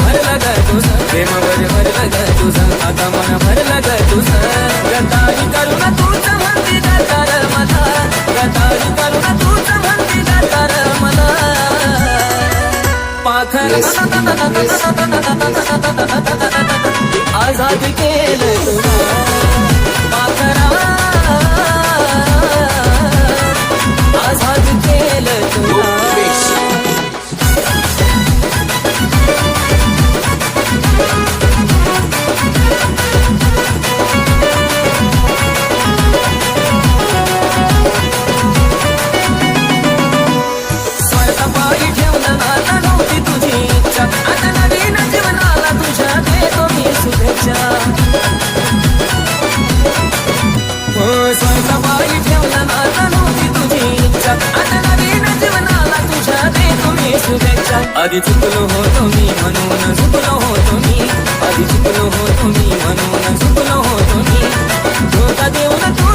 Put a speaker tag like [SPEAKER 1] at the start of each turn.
[SPEAKER 1] भरलं ग तुझं, प्रेमावर भरलं ग तुझं, आता मन भरलं ग तुझं. गद्दारी करून तूच म्हणती गद्दार मला, गद्दारी करून तूच म्हणती गद्दार मला. पाखर आझाद केलं तुला पाखरा, आझाद केलं तुला. स्वार्थपायी ठेवलं आता नव्हती तुझी इच्छा, आता नवीन जीवनाला तुझ्या देतो मी शुभेच्छा. स्वार्थपायी ठेवलं आता नव्हती तुझी इच्छा, आता नवीन जीवनाला तुझ्या देतो मी शुभेच्छा. आधी चुकलो होतो मी म्हणून चुकलो होतो मी, आधी चुकलो होतो मी म्हणून चुकलो होतो मी. धोका देऊन तू